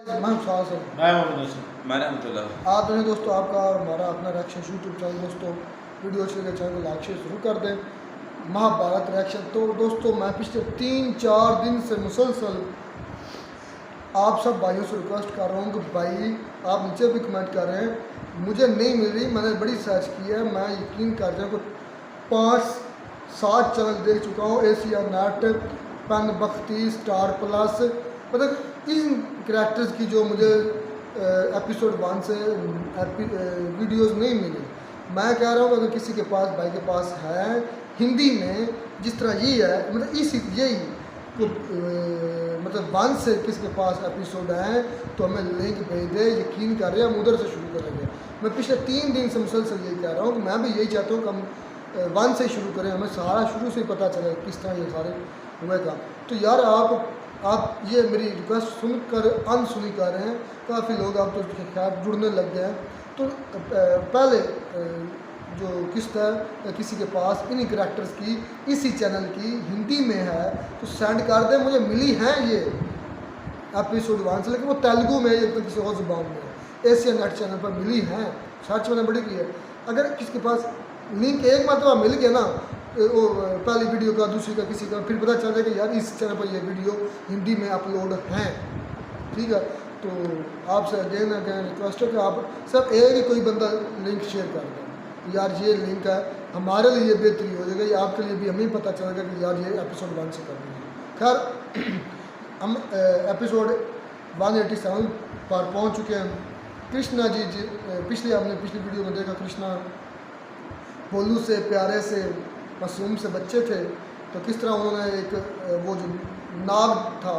मैं मोहम्मद हसन। मैं रहमतुल्लाह। आप दोनों दोस्तों, आपका और हमारा अपना रिएक्शन यूट्यूब चैनल दोस्तों, वीडियो अच्छी लगे चैनल को लाइक शेयर शुरू कर दें। महाभारत रिएक्शन। तो दोस्तों, मैं पिछले 3-4 दिन से मुसलसल आप सब भाइयों से रिक्वेस्ट कर रहा हूँ कि भाई आप नीचे भी कमेंट कर रहे हैं, मुझे नहीं मिल रही। मैंने बड़ी सर्च की है, मैं यकीन कर रहा हूँ 5-7 चैनल देख चुका हूँ, एशिया नेट, पेन बख्ती, स्टार प्लस, मतलब इन करैक्टर्स की जो मुझे एपिसोड 1 से वीडियोस नहीं मिली। मैं कह रहा हूँ अगर किसी के पास, भाई के पास है हिंदी में, जिस तरह ये है, मतलब इस यही को मतलब 1 से किसी के पास एपिसोड हैं तो हमें लिंक भेज दे। यकीन कर रहे हैं हम उधर से शुरू करेंगे। मैं पिछले 3 दिन से मुसलसल यही कह रहा हूँ कि मैं भी यही चाहता हूँ कि हम 1 से शुरू करें, हमें सारा शुरू से ही पता चले किस तरह ये सारे हुए का। तो यार आप ये मेरी रिक्वेस्ट सुनकर अनसुनी कर रहे हैं। काफ़ी लोग आप तो खैर जुड़ने लग गए हैं। तो पहले जो किस्त है किसी के पास इन करैक्टर्स की इसी चैनल की हिंदी में है तो सेंड कर दें। मुझे मिली हैं ये एपिसोड 1 से, लेकिन वो तेलुगु में या तो किसी और ज़ुबान में एशिया नेट चैनल पर मिली हैं। सर्च मैंने बड़ी की है। अगर किसी के पास लिंक एक मरतबा मिल गया ना, वो पहली वीडियो का, दूसरी का, किसी का, फिर पता चल जाए कि यार इस चैनल पर ये वीडियो हिंदी में अपलोड हैं, ठीक है। तो आपसे अगेन रिक्वेस्ट है कि आप सब एक ही कोई बंदा लिंक शेयर कर दें, यार ये लिंक है, हमारे लिए बेहतरी हो जाएगी, आपके लिए भी हमें पता चलेगा कि यार ये एपिसोड 1 से करनी है। खैर हम एपिसोड 187 पर पहुंच चुके हैं। कृष्णा जी आपने पिछली वीडियो में देखा, कृष्णा भोलू से, प्यारे से, मासूम से बच्चे थे, तो किस तरह उन्होंने एक वो जो नाग था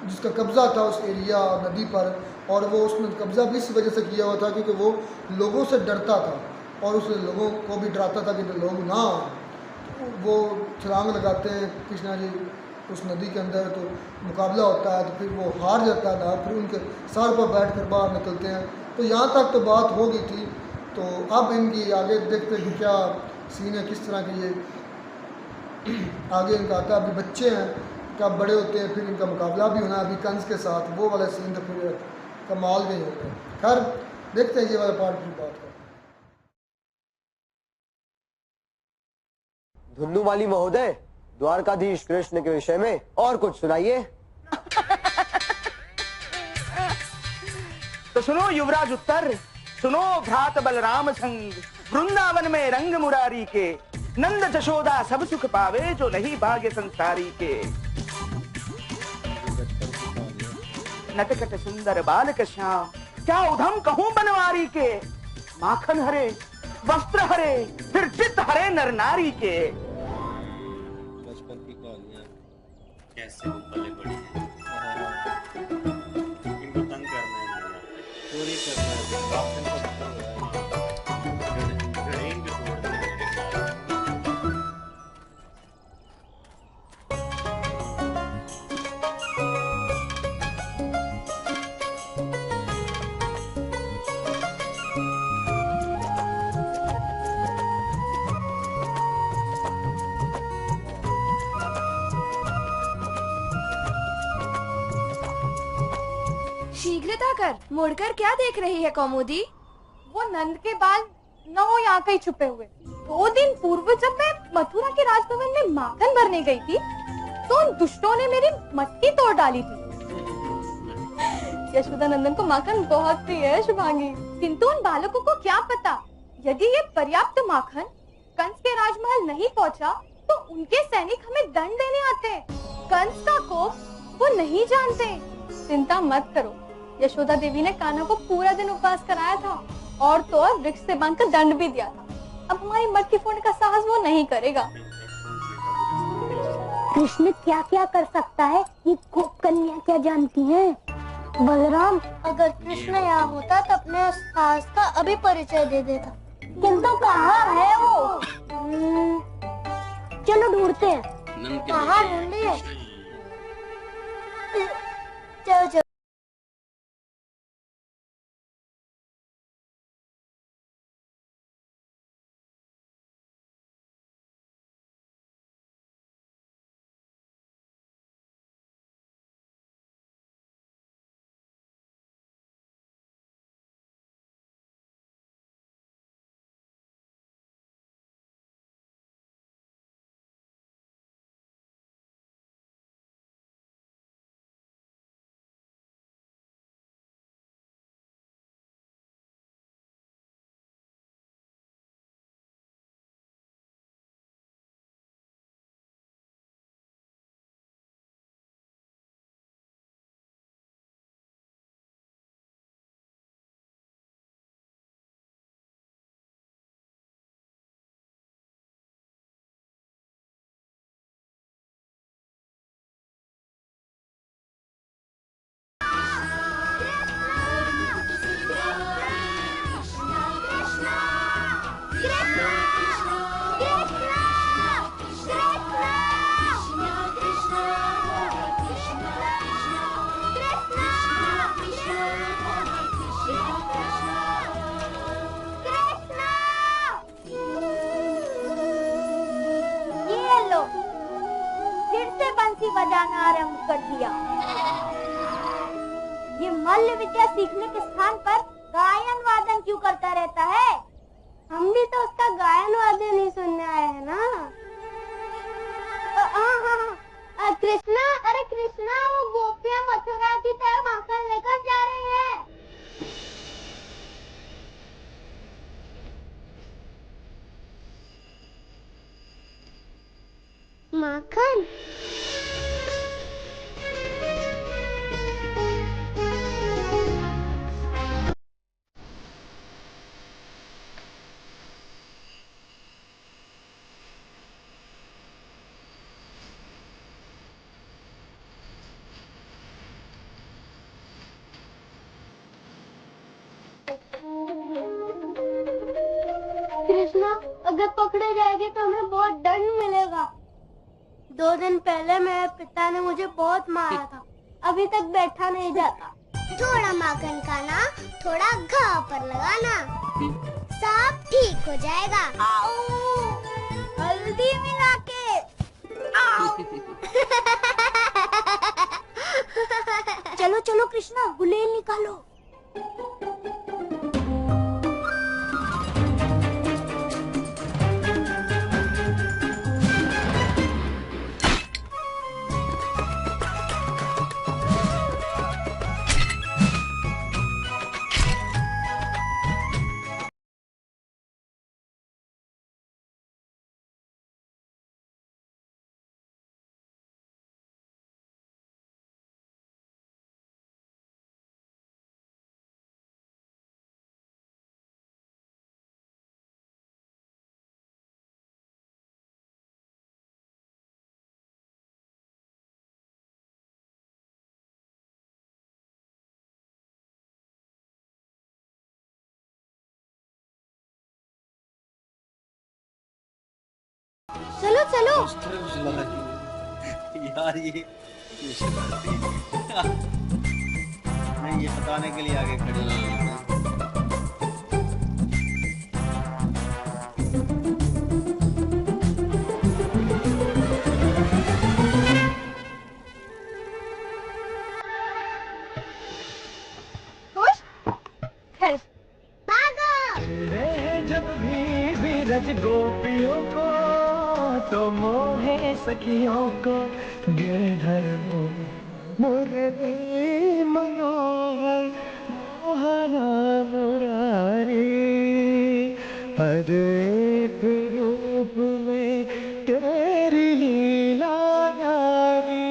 जिसका कब्ज़ा था उस एरिया नदी पर, और वो उसने कब्ज़ा भी इस वजह से किया हुआ था क्योंकि वो लोगों से डरता था और उस लोगों को भी डराता था कि लोग ना वो छलांग लगाते हैं कृष्णा जी उस नदी के अंदर, तो मुकाबला होता है, तो फिर वो हार जाता है ना, फिर उनके सर पर बैठ कर बाहर निकलते हैं। तो यहाँ तक तो बात हो गई थी। तो अब इनकी आगे देखते हैं कि क्या सीन है, किस तरह की ये आगे इनका आता है। अभी बच्चे हैं, कब बड़े होते हैं फिर इनका मुकाबला भी होना है अभी कंस के साथ, वो वाला सीन तो फिर कमाल नहीं होगा। खैर देखते हैं ये वाला पार्ट की बात करते हैं। धुंधुमाली महोदय, द्वारकाधीश कृष्ण के विषय में और कुछ सुनाइए। तो सुनो युवराज उत्तर, सुनो भ्रात बलराम संग, वृंदावन में रंग मुरारी के, नंद जशोदा सब सुख पावे जो नहीं भाग्य संसारी के। नटखट सुंदर बालक श्याम, क्या उधम कहूं बनवारी के, माखन हरे वस्त्र हरे फिर चित्त हरे नर नारी के। बचपन की कहानियाँ कैसे वो पले बड़ी हैं। इनको तंग करना है, मुझे चोरी करना है, राशन का खत्म हो रहा है, गड़े इनके तोड़ दिए मेरे ख्याल में। शीघ्रता कर, मुड़कर क्या देख रही है कौमुदी? वो नंद के बाल न हो यहाँ कहीं छुपे हुए। 2 दिन पूर्व जब मैं मथुरा के राजभवन में माखन भरने गई थी तो उन दुष्टों ने मेरी मटकी तोड़ डाली थी। यशोदा नंदन को माखन बहुत प्रिय है शुभांगी, किंतु उन बालकों को क्या पता, यदि ये पर्याप्त माखन कंस के राजमहल नहीं पहुँचा तो उनके सैनिक हमें दंड देने आते। कंस का कोप वो नहीं जानते। चिंता मत करो, यशोदा देवी ने कान्हा को पूरा दिन उपवास कराया था और तो और वृक्ष से बांधकर दंड भी दिया था। अब हमारी मटकी फोड़ने का साहस वो नहीं करेगा। कृष्ण क्या क्या कर सकता है ये गोप कन्या क्या जानती हैं? बलराम, अगर कृष्ण यहाँ होता तो अपने साहस का अभी परिचय दे देता, किंतु कहाँ है वो? चलो ढूंढते हैं। कहाँ ढूंढिए? चलो चलो। बजाना आरंभ कर दिया। ये मल्ल विद्या सीखने के स्थान पर गायन वादन क्यों करता रहता है? हम भी तो उसका गायन वादन ही सुनने आए हैं ना। कृष्णा, अरे कृष्णा, वो गोपियां मथुरा की तरफ माखन लेकर जा रही हैं। माखन, कृष्णा, अगर पकड़े जाएंगे तो हमें बहुत दंड मिलेगा। 2 दिन पहले मेरे पिता ने मुझे बहुत मारा था, अभी तक बैठा नहीं जाता। थोड़ा माखन खाना, थोड़ा घाव पर लगाना, सब ठीक हो जाएगा। हल्दी मिला के। चलो चलो कृष्णा, गुलेल निकालो। चलो चलो। यार ये नहीं, ये बताने के लिए आगे खड़ी है। जब भी बिरज गोपियों को तो मोहे सखियों को गिरधर मुरली मनोहर मोहना मुरारी, हर एक रूप में तेरी लीला यारी।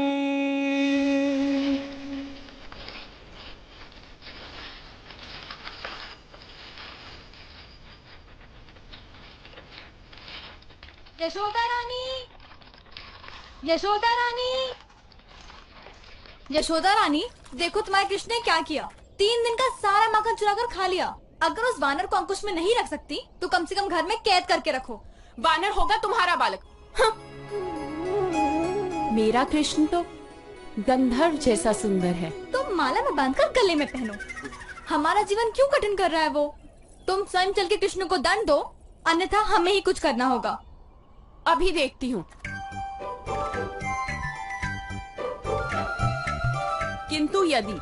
यशोदा रानी, यशोदा रानी, यशोदा रानी, देखो तुम्हारे कृष्ण ने क्या किया। 3 दिन का सारा माखन चुरा कर खा लिया। अगर उस वानर को अंकुश में नहीं रख सकती तो कम से कम घर में कैद करके रखो। वानर होगा तुम्हारा बालक। हाँ। मेरा कृष्ण तो गंधर्व जैसा सुंदर है। तुम माला में बांधकर गले में पहनो। हमारा जीवन क्यों कठिन कर रहा है वो? तुम स्वयं चल के कृष्ण को दंड दो, अन्यथा हमें ही कुछ करना होगा। अभी देखती हूँ। किंतु यदि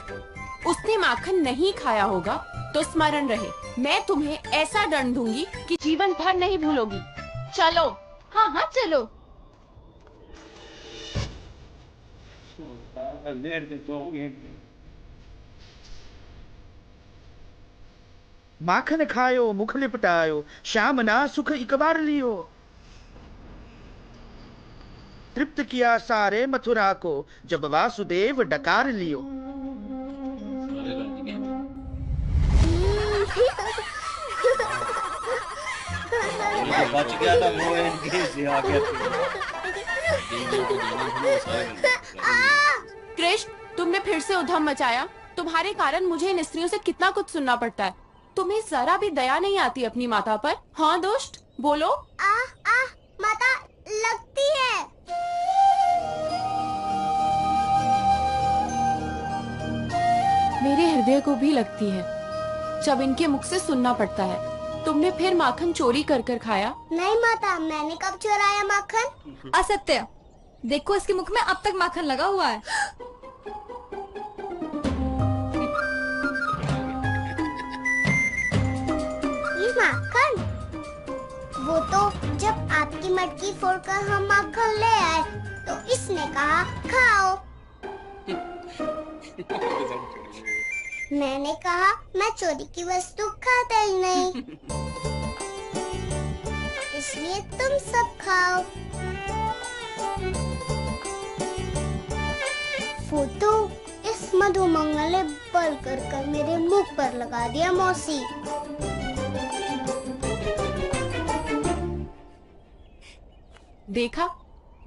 उसने माखन नहीं खाया होगा तो स्मरण रहे, मैं तुम्हें ऐसा दंड दूंगी कि जीवन भर नहीं भूलोगी। चलो। हाँ हाँ चलो। माखन खायो मुख लिपटायो, श्याम ना सुख एक बार लियो। तृप्त किया सारे मथुरा को, जब वासुदेव डकार लियो। ये बच गया था वो इनके से आ गया। कृष्ण, तुमने फिर से उधम मचाया। तुम्हारे कारण मुझे इन स्त्रियों से कितना कुछ सुनना पड़ता है। तुम्हें जरा भी दया नहीं आती अपनी माता पर? हाँ दुष्ट, बोलो। माता लगती है। मेरे हृदय को भी लगती है जब इनके मुख से सुनना पड़ता है। तुमने फिर माखन चोरी कर कर खाया? नहीं माता, मैंने कब चुराया माखन? असत्य। देखो इसके मुख में अब तक माखन लगा हुआ है। ये माखन, वो तो जब आपकी मटकी फोड़कर हम माखन ले आए तो इसने कहा खाओ। मैंने कहा मैं चोरी की वस्तु खाता ही नहीं, इसलिए तुम सब खाओ। फोटो इस मधुमंगल ने बल कर मेरे मुख पर लगा दिया मौसी। देखा,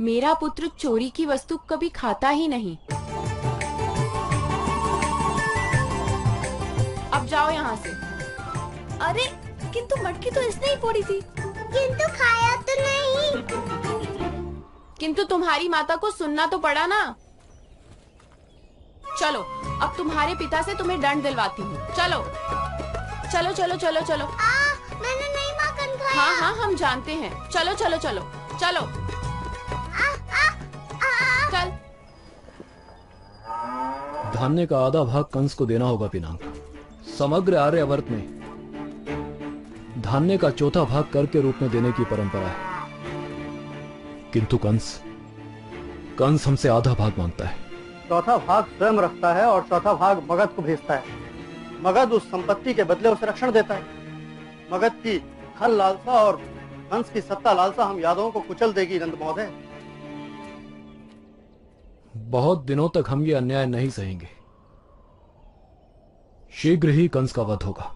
मेरा पुत्र चोरी की वस्तु कभी खाता ही नहीं। अब जाओ यहाँ से। अरे किंतु मटकी तो इसने ही फोड़ी थी। किंतु खाया तो नहीं। किंतु तुम्हारी माता को सुनना तो पड़ा ना। चलो, अब तुम्हारे पिता से तुम्हें दंड दिलवाती हूँ। चलो चलो चलो चलो चलो। मैंने नहीं माखन खाया। हाँ हाँ, हम जानते हैं। चलो चलो चलो चलो। चल। धान्य का आधा भाग कंस को देना होगा पिनाक। समग्र आर्यावर्त में धान्य का चौथा भाग कर के रूप में देने की परंपरा है, किंतु कंस हमसे आधा भाग मांगता है। चौथा भाग स्वयं रखता है और चौथा भाग मगध को भेजता है। मगध उस संपत्ति के बदले उसे रक्षण देता है। मगध की धन लालसा और कंस की सत्ता लालसा हम यादवों को कुचल देगी नंद महोदय। बहुत दिनों तक हम ये अन्याय नहीं सहेंगे। शीघ्र ही कंस का वध होगा।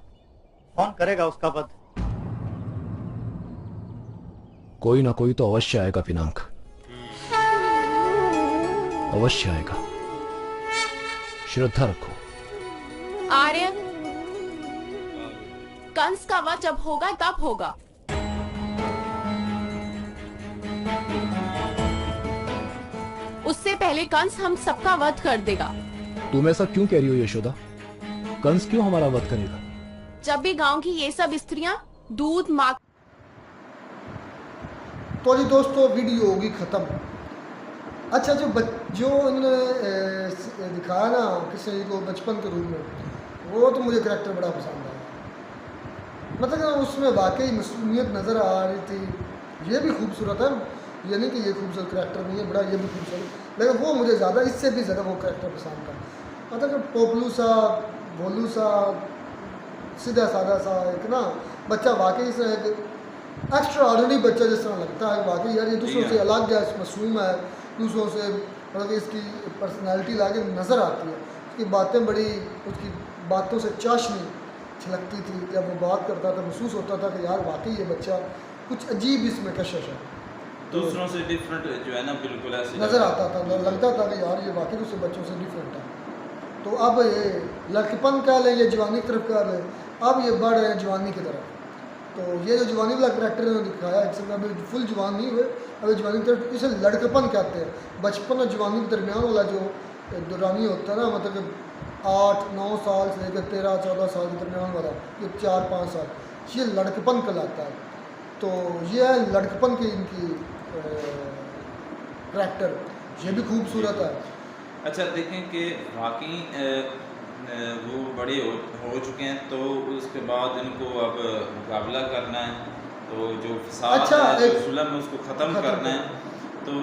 कौन करेगा उसका वध? कोई ना कोई तो अवश्य आएगा पिनाक, अवश्य आएगा। श्रद्धा रखो। आर्य, कंस का वध जब होगा तब होगा। उससे पहले कंस हम सबका वध कर देगा। तुम ऐसा क्यों कह रही हो यशोदा? कंस क्यों हमारा वध करेगा? जब भी गांव की ये सब स्त्रियां दूध माँ। तो जी दोस्तों, वीडियो होगी खत्म। अच्छा, जो इन्होंने दिखाया ना कृष्ण जी को बचपन के रूप में, वो तो मुझे करैक्टर बड़ा पसंद आया। मतलब उसमें वाकई मासूमियत नज़र आ रही थी। ये भी खूबसूरत है, ये नहीं कि ये खूबसूरत करैक्टर नहीं है, बड़ा ये भी खूबसूरत, लेकिन वो मुझे ज़्यादा, इससे भी ज़्यादा वो करैक्टर पसंद था। मतलब पोपलू सा, भोलू सा, सीधा साधा सा एक ना बच्चा, वाकई से एक एक्स्ट्रा ऑर्डिनरी बच्चा जिस तरह लगता है। वाकई यार ये दूसरों से अलग है, मासूम है, दूसरों से मतलब इसकी पर्सनैलिटी लाके नज़र आती है। उसकी बातें बड़ी, उसकी बातों से चाशनी छलकती थी। जब वो बात करता था महसूस होता था कि यार वाकई ये बच्चा कुछ अजीब इसमें कशिश है, दूसरों से डिफरेंट जो है ना, बिल्कुल ऐसे नज़र आता था। लगता था कि यार ये वाकई दूसरे बच्चों से डिफरेंट है। तो अब ये लड़कीपन कह लें, ये जवानी की तरफ कह लें, अब ये बढ़ रहे हैं जवानी की तरफ। तो ये जो जवानी वाला करैक्टर इन्होंने दिखाया, इसमें अभी फुल जवान नहीं हुए, अभी जवानी की तरफ, इसे लड़कपन कहते हैं। बचपन और जवानी के दरमियान वाला जो दौरानी होता है ना, मतलब 8-9 साल से लेकर 13-14 साल के दरमियान वाला, ये 4-5 साल, ये लड़कपन कहलाता है। तो ये है लड़कपन की इनकी करैक्टर, ये भी खूबसूरत है। अच्छा, देखें कि वाकई वो बड़े हो चुके हैं, तो उसके बाद इनको अब मुकाबला करना है, तो जो फसाद है, जो जुल्म है, उसको ख़त्म करना है। तो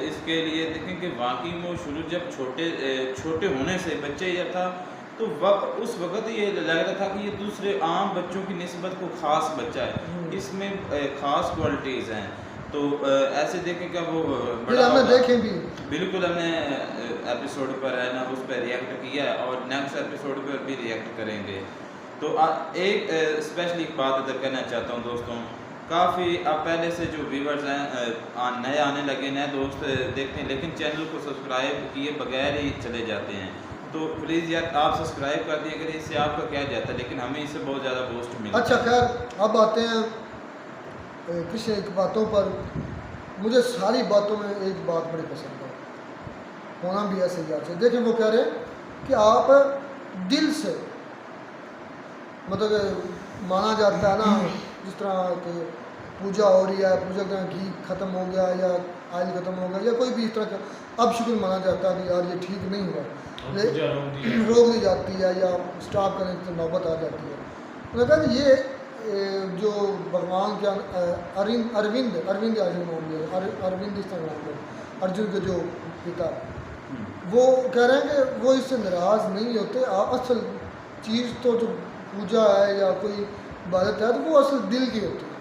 इसके लिए देखें कि वाकई वो शुरू जब छोटे होने से बच्चे यह था, तो उस वक्त ये लग रहा था कि ये दूसरे आम बच्चों की निस्बत को ख़ास बच्चा है, इसमें ख़ास क्वालिटीज़ हैं। तो ऐसे देखें क्या वो हमने देखे भी, बिल्कुल हमने एपिसोड पर है ना उस पर रिएक्ट किया है, और नेक्स्ट एपिसोड पर भी रिएक्ट करेंगे। तो एक स्पेशली एक बात इधर कहना चाहता हूँ दोस्तों, काफ़ी अब पहले से जो व्यूवर्स हैं नए आने लगे, नए दोस्त देखते हैं, लेकिन चैनल को सब्सक्राइब किए बगैर ही चले जाते हैं। तो प्लीज़ यार आप सब्सक्राइब कर दिए करिए, इससे आपका क्या जाता है, लेकिन हमें इससे बहुत ज़्यादा बूस्ट मिलता है। अच्छा खैर, अब आते हैं किसी एक बातों पर। मुझे सारी बातों में एक बात बड़ी पसंद है, होना भी ऐसे यार से। देखिए वो कह रहे हैं कि आप दिल से, मतलब माना जाता है ना, जिस तरह कि पूजा हो रही है, पूजा का घी ख़त्म हो गया या आयल खत्म हो गया या कोई भी इस तरह का अब शुक्र माना जाता है कि यार ये ठीक नहीं हुआ, रोक दी जाती है या स्टॉप करने की नौबत आ जाती है। उन्होंने कहा कि ये जो भगवान के अरविंद अरविंद इस तरह अर्जुन के जो पिता, वो कह रहे हैं कि वो इससे नाराज़ नहीं होते। असल चीज़ तो जो पूजा है या कोई इबादत है तो वो असल दिल की होती है।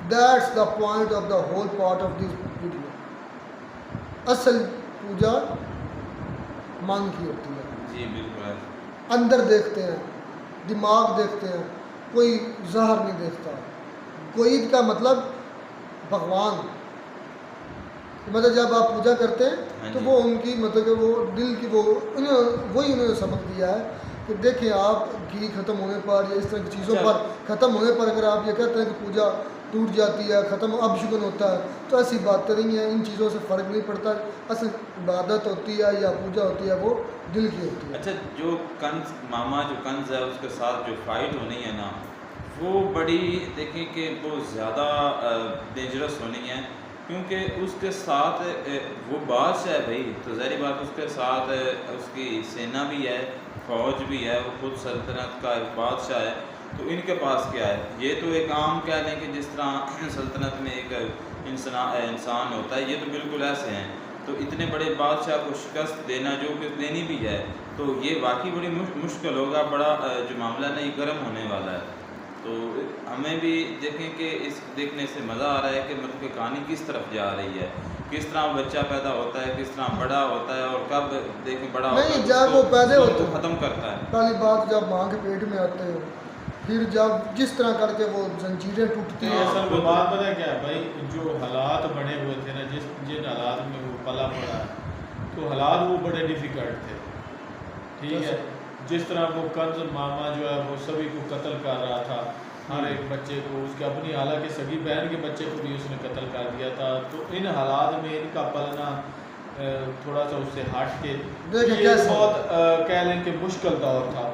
That's the point of the whole part of this video. असल पूजा मन की होती है। जी बिल्कुल। अंदर देखते हैं, दिमाग देखते हैं, कोई ज़हर नहीं देखता। कोईद का मतलब भगवान, मतलब जब आप पूजा करते हैं तो वो उनकी मतलब कि वो दिल की वही उन्होंने सबक दिया है कि देखिए आप घी ख़त्म होने पर या इस तरह की चीज़ों पर ख़त्म होने पर अगर आप ये कहते हैं कि पूजा टूट जाती है, ख़त्म अब शुगन होता है, तो ऐसी बात नहीं है। इन चीज़ों से फ़र्क नहीं पड़ता। असल इबादत होती है या पूजा होती है वो दिल की होती है। अच्छा, जो कंस मामा जो कंस है उसके साथ जो फाइट होनी है ना, वो बड़ी देखें कि वो ज़्यादा डेंजरस होनी है, क्योंकि उसके साथ वो बादशाह है भाई, तो ज़ाहिर बात उसके साथ उसकी सेना भी है, फ़ौज भी है, वो खुद सल्तनत का एक बादशाह है। तो इनके पास क्या है? ये तो एक आम कह लें कि जिस तरह सल्तनत में एक इंसान होता है, ये तो बिल्कुल ऐसे हैं। तो इतने बड़े बादशाह को शिकस्त देना जो कि देनी भी है, तो ये वाकई बड़ी मुश्किल होगा। बड़ा जो मामला ना ये गर्म होने वाला है। तो हमें भी देखें कि इस देखने से मज़ा आ रहा है कि मतलब कि कहानी किस तरफ जा रही है, किस तरह बच्चा पैदा होता है, किस तरह बड़ा होता है और कब देखें बड़ा होता है, जब वो पैदा होता है ख़त्म करता है। पहली बात जब माँ के पेट में आते हैं, फिर जब जिस तरह करके वो जंजीरें टूटती हैं। असल बात पता है क्या है भाई, जो हालात बने हुए थे ना, जिन हालात में वो पला पड़ा है, तो हालात वो बड़े डिफ़िकल्ट थे। ठीक है, जिस तरह वो कंस मामा जो है वो सभी को कत्ल कर रहा था, हर एक बच्चे को, उसके अपनी हालांकि सगी बहन के बच्चे को भी उसने कत्ल कर दिया था। तो इन हालात में इनका पलना थोड़ा सा उससे हट के ये बहुत कह लें कि मुश्किल दौर था।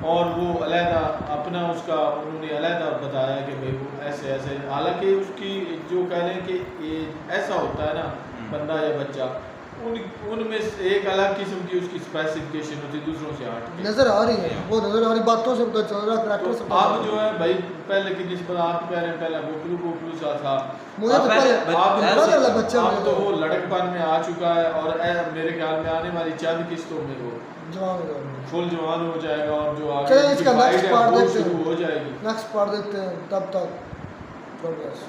और वो अलहदा अपना उसका उन्होंने अलहदा बताया कि भाई वो ऐसे ऐसे, हालांकि उसकी जो कह लें कि ये ऐसा होता है ना बंदा या बच्चा, उनमें से एक अलग किस्म की उसकी स्पेसिफिकेशन होती है, दूसरों से हट के नज़र आ रही है, वो नज़र आ रही, बातों से पता चल रहा है, करैक्टर से पता अब जो है भाई पहले की निस्बत आप कह रहे हैं पहले गोपलू सा था, मुझे तो पहले बच्चा अब तो वो लड़कपन में आ चुका है और मेरे ख्याल में आने वाली चंद किस्तों में वो फुल जवान हो जाएगा और जो आगे इसका नेक्स्ट पार्ट देखते हैं, शुरू हो जाएगी। नेक्स्ट पार्ट देखते हैं, तब तक प्रोग्रेस।